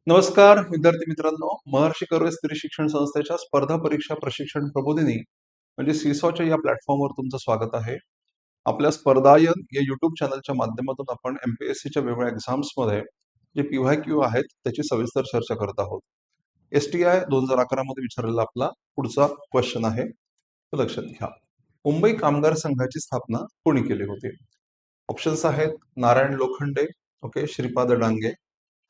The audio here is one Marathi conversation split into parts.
नमस्कार विद्यार्थी मित्रांनो, महर्षी कर्वे स्त्री शिक्षण संस्थेच्या स्पर्धा परीक्षा प्रशिक्षण प्रबोधिनी म्हणजे सीसॉच्या या प्लॅटफॉर्मवर तुमचं स्वागत आहे. आपल्या स्पर्धायन या YouTube चॅनलच्या माध्यमातून आपण एमपीएससीच्या वेगवेगळ्या एक्झाम्समध्ये जे पीवायक्यू आहेत त्याची सविस्तर चर्चा करत आहोत. एसटीआय 2011 मध्ये विचारलेला आपला पुढचा क्वेश्चन आहे, तो लक्षात घ्या. मुंबई कामगार संघाची स्थापना कोणी केली होती? ऑप्शन्स आहेत नारायण लोखंडे, ओके, श्रीपाद डांगे,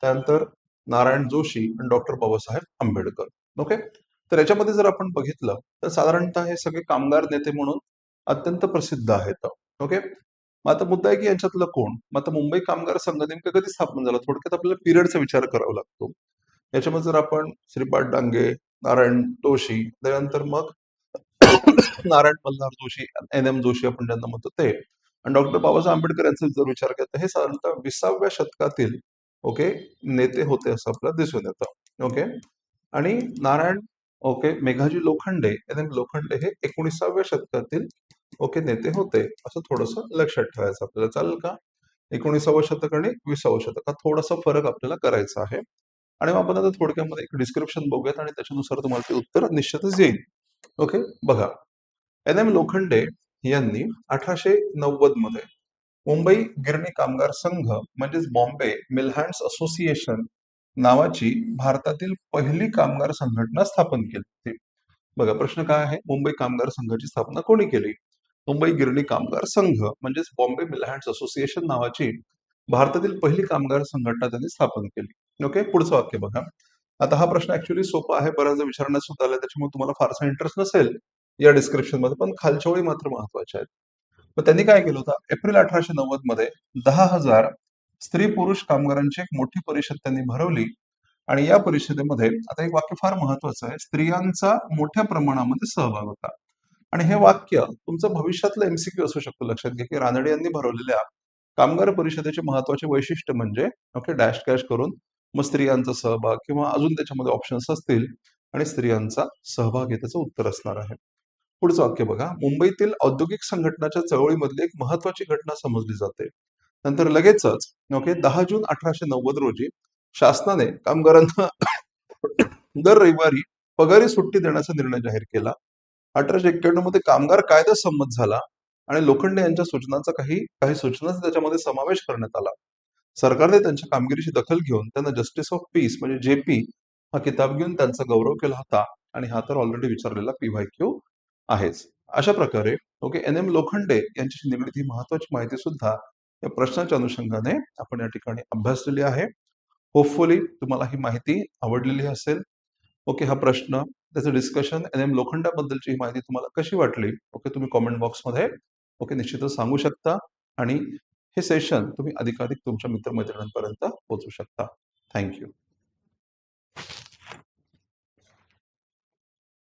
त्यानंतर नारायण जोशी आणि डॉक्टर बाबासाहेब आंबेडकर. ओके, तर याच्यामध्ये जर आपण बघितलं तर साधारणतः हे सगळे कामगार नेते म्हणून अत्यंत प्रसिद्ध आहेत. ओके, मग आता मुद्दा आहे की यांच्यातलं कोण? मग आता मुंबई कामगार संघ नेमकं कधी स्थापन झाला? थोडक्यात आपल्याला पिरियडचा विचार करावा लागतो. याच्यामध्ये जर आपण श्रीपाद डांगे, नारायण जोशी, त्यानंतर मग नारायण मल्हार जोशी, एन एम जोशी आपण ज्यांना म्हणतो ते, आणि डॉक्टर बाबासाहेब आंबेडकर यांचा जर विचार केला तर हे साधारणतः 20व्या शतकातील ओके नेते होते असं आपल्याला दिसून येतं. ओके, आणि Narayan okay Meghaji Lokhande, N M Lokhande हे 19व्या शतकातील ओके नेते होते, असं थोडस लक्षात ठेवायचं आपल्याला. चालेल का? 19वं शतक आणि 20वं शतक हा थोडासा फरक आपल्याला करायचा आहे. आणि मग आपण आता थोडक्यामध्ये एक डिस्क्रिप्शन बघूयात आणि त्याच्यानुसार तुम्हाला ते उत्तर निश्चितच येईल. ओके, बघा, एन एम लोखंडे यांनी 1890 मध्ये मुंबई गिरणी कामगार संघ म्हणजेच बॉम्बे मिल हँड्स असोसिएशन नावाची भारतातील पहिली कामगार संघटना स्थापन केली होती. बघा, प्रश्न काय आहे? मुंबई कामगार संघाची स्थापना कोणी केली? मुंबई गिरणी कामगार संघ म्हणजेच बॉम्बे मिल हँड्स असोसिएशन नावाची भारतातील पहिली कामगार संघटना त्यांनी स्थापन केली. ओके, पुढचं वाक्य बघा. आता हा प्रश्न ऍक्च्युली सोपा आहे, बऱ्याचदा विचारण्यात सुद्धा आला, त्याच्यामुळे तुम्हाला फारसा इंटरेस्ट नसेल या डिस्क्रिप्शन मध्ये, पण खालच्या ओळी मात्र महत्वाच्या आहेत. मग त्यांनी काय केलं होतं? एप्रिल 1890 मध्ये 10,000 स्त्री पुरुष कामगारांची एक मोठी परिषद त्यांनी भरवली. आणि या परिषदेमध्ये आता एक वाक्य फार महत्वाचं आहे, स्त्रियांचा मोठ्या प्रमाणामध्ये सहभाग होता. आणि हे वाक्य तुमचं भविष्यातलं एमसीक्यू असू शकतं. लक्षात घ्या की रानडे यांनी भरवलेल्या कामगार परिषदेचे महत्वाचे वैशिष्ट्य म्हणजे ओके डॅश डॅश करून मग स्त्रियांचा सहभाग किंवा अजून त्याच्यामध्ये ऑप्शन्स असतील आणि स्त्रियांचा सहभाग हे त्याचं उत्तर असणार आहे. पुढचं वाक्य बघा. मुंबईतील औद्योगिक संघटनाच्या चळवळीमधली एक महत्वाची घटना समजली जाते. नंतर लगेचच ओके 10 जून 1890 रोजी शासनाने कामगारांना दर रविवारी पगारी सुट्टी देण्याचा निर्णय जाहीर केला. 1891 मध्ये कामगार कायदा संमत झाला आणि लोखंडे यांच्या सूचनांचा काही काही सूचनांचा त्याच्यामध्ये समावेश करण्यात आला. सरकारने त्यांच्या कामगिरीची दखल घेऊन त्यांना जस्टिस ऑफ पीस म्हणजे जेपी हा किताब घेऊन त्यांचा गौरव केला होता. आणि हा तर ऑलरेडी विचारलेला पीवायक्यू आहेच. अशा प्रकारे ओके एन एम लोखंडे यांच्याशी निगडीत ही महत्वाची माहिती सुद्धा या प्रश्नाच्या अनुषंगाने आपण या ठिकाणी अभ्यासलेली आहे. होपफुली तुम्हाला ही माहिती आवडलेली असेल. ओके, हा प्रश्न, त्याचं डिस्कशन, एन एम लोखंडाबद्दलची ही माहिती तुम्हाला कशी वाटली? ओके, तुम्ही कॉमेंट बॉक्समध्ये ओके निश्चितच सांगू शकता. आणि हे सेशन तुम्ही अधिकाधिक तुमच्या मित्रमैत्रिणींपर्यंत पोहोचवू शकता. थँक्यू.